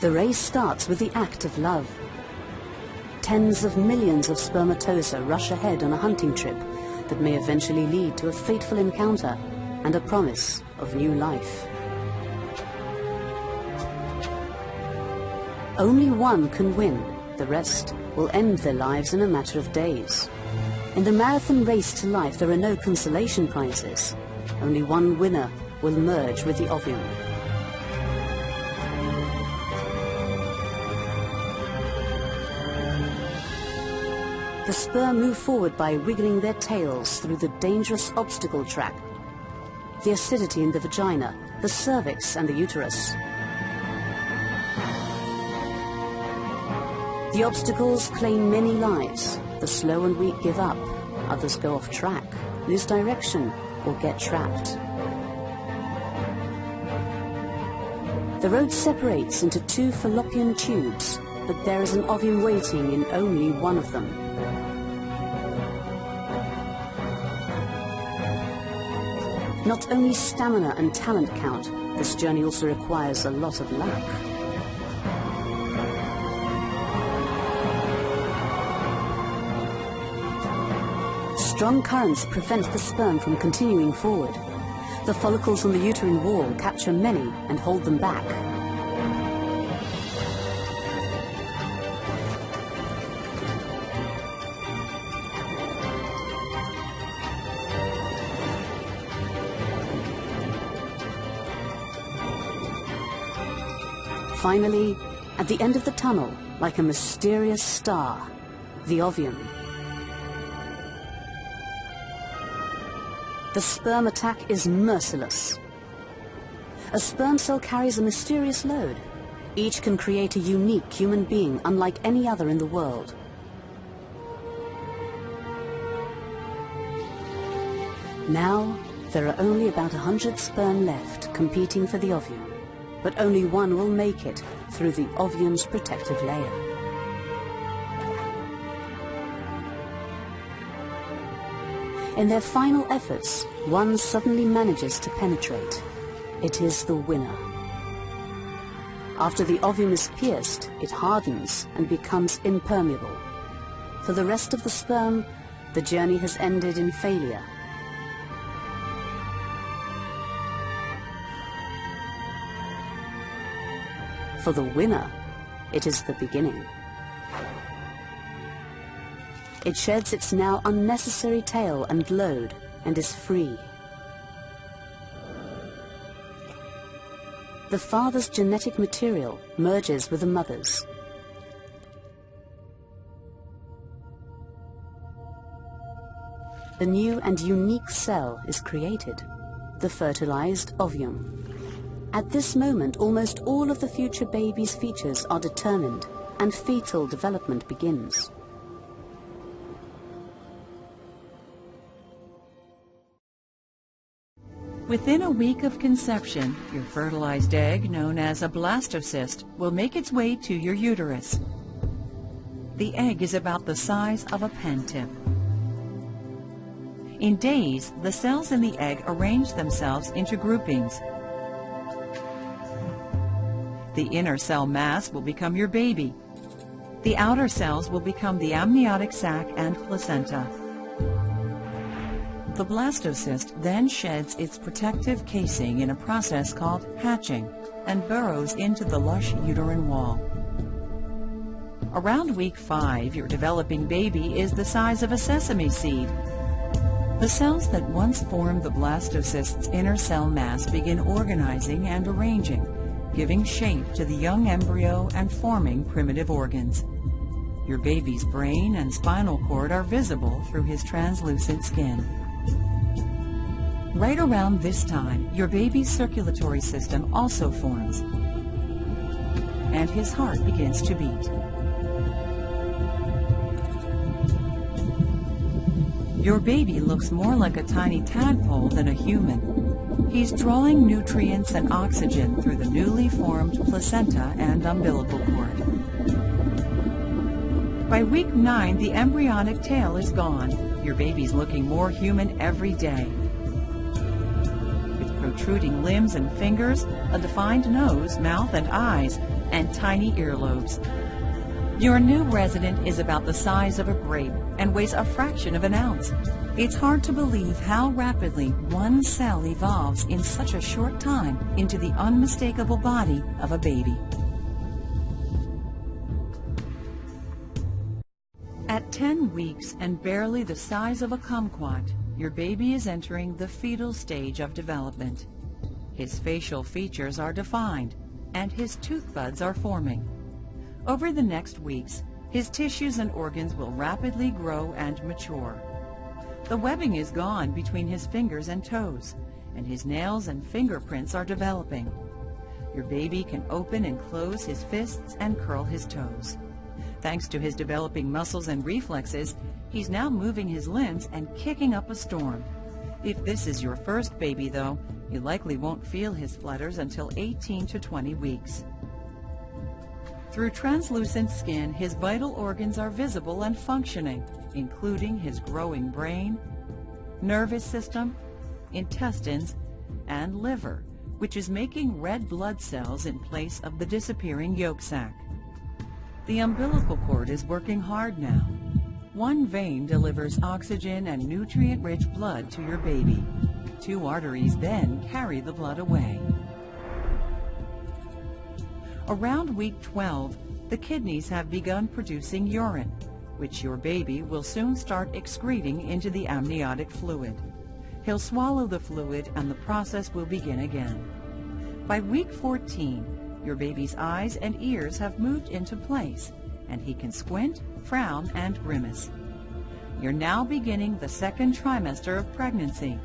The race starts with the act of love. Tens of millions of spermatozoa rush ahead on a hunting trip that may eventually lead to a fateful encounter and a promise of new life. Only one can win. The rest will end their lives in a matter of days. In the marathon race to life, there are no consolation prizes. Only one winner will merge with the ovum. The sperm move forward by wiggling their tails through the dangerous obstacle track, the acidity in the vagina, the cervix and the uterus. The obstacles claim many lives. The slow and weak give up. Others go off track, lose direction, or get trapped. The road separates into two fallopian tubes, but there is an ovum waiting in only one of them. Not only stamina and talent count, this journey also requires a lot of luck. Strong currents prevent the sperm from continuing forward. The follicles on the uterine wall capture many and hold them back. Finally, at the end of the tunnel, like a mysterious star, the ovum. The sperm attack is merciless. A sperm cell carries a mysterious load. Each can create a unique human being unlike any other in the world. Now, there are only about 100 sperm left competing for the ovum, but only one will make it through the ovum's protective layer. In their final efforts, one suddenly manages to penetrate. It is the winner. After the ovum is pierced, it hardens and becomes impermeable. For the rest of the sperm, the journey has ended in failure. For the winner, it is the beginning. It sheds its now unnecessary tail and load and is free. The father's genetic material merges with the mother's. A new and unique cell is created, the fertilized ovum. At this moment, almost all of the future baby's features are determined and fetal development begins. Within a week of conception, your fertilized egg, known as a blastocyst, will make its way to your uterus. The egg is about the size of a pen tip. In days, the cells in the egg arrange themselves into groupings. The inner cell mass will become your baby. The outer cells will become the amniotic sac and placenta. The blastocyst then sheds its protective casing in a process called hatching and burrows into the lush uterine wall. Around week 5, your developing baby is the size of a sesame seed. The cells that once formed the blastocyst's inner cell mass begin organizing and arranging, giving shape to the young embryo and forming primitive organs. Your baby's brain and spinal cord are visible through his translucent skin. Right around this time, your baby's circulatory system also forms, and his heart begins to beat. Your baby looks more like a tiny tadpole than a human. He's drawing nutrients and oxygen through the newly formed placenta and umbilical cord. By week 9, the embryonic tail is gone. Your baby's looking more human every day. With protruding limbs and fingers, a defined nose, mouth, and eyes, and tiny earlobes. Your new resident is about the size of a grape and weighs a fraction of an ounce. It's hard to believe how rapidly one cell evolves in such a short time into the unmistakable body of a baby. At 10 weeks and barely the size of a kumquat, your baby is entering the fetal stage of development. His facial features are defined, and his tooth buds are forming. Over the next weeks, his tissues and organs will rapidly grow and mature. The webbing is gone between his fingers and toes, and his nails and fingerprints are developing. Your baby can open and close his fists and curl his toes. Thanks to his developing muscles and reflexes, he's now moving his limbs and kicking up a storm. If this is your first baby, though, you likely won't feel his flutters until 18 to 20 weeks. Through translucent skin, his vital organs are visible and functioning, including his growing brain, nervous system, intestines, and liver, which is making red blood cells in place of the disappearing yolk sac. The umbilical cord is working hard now. One vein delivers oxygen and nutrient-rich blood to your baby. 2 arteries then carry the blood away. Around week 12, the kidneys have begun producing urine, which your baby will soon start excreting into the amniotic fluid. He'll swallow the fluid and the process will begin again. By week 14, your baby's eyes and ears have moved into place, and he can squint, frown, and grimace. You're now beginning the second trimester of pregnancy,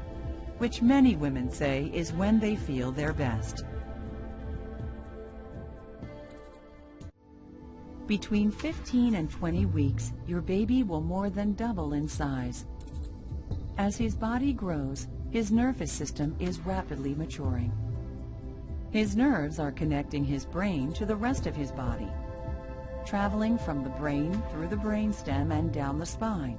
which many women say is when they feel their best. Between 15 and 20 weeks, your baby will more than double in size. As his body grows, his nervous system is rapidly maturing. His nerves are connecting his brain to the rest of his body, traveling from the brain through the brainstem and down the spine,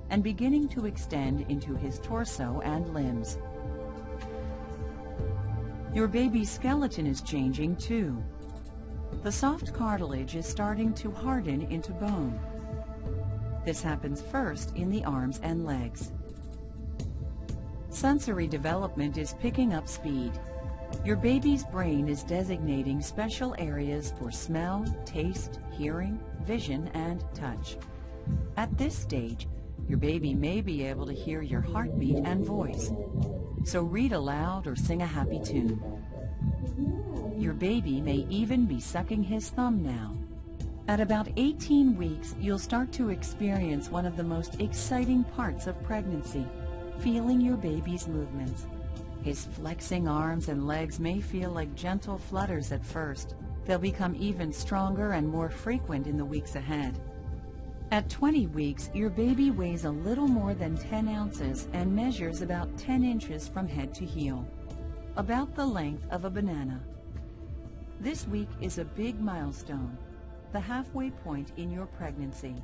and beginning to extend into his torso and limbs. Your baby's skeleton is changing too. The soft cartilage is starting to harden into bone. This happens first in the arms and legs. Sensory development is picking up speed. Your baby's brain is designating special areas for smell, taste, hearing, vision, and touch. At this stage, your baby may be able to hear your heartbeat and voice, so read aloud or sing a happy tune. Your baby may even be sucking his thumb now. At about 18 weeks, you'll start to experience one of the most exciting parts of pregnancy, feeling your baby's movements. His flexing arms and legs may feel like gentle flutters at first. They'll become even stronger and more frequent in the weeks ahead. At 20 weeks, your baby weighs a little more than 10 ounces and measures about 10 inches from head to heel, about the length of a banana. This week is a big milestone, the halfway point in your pregnancy.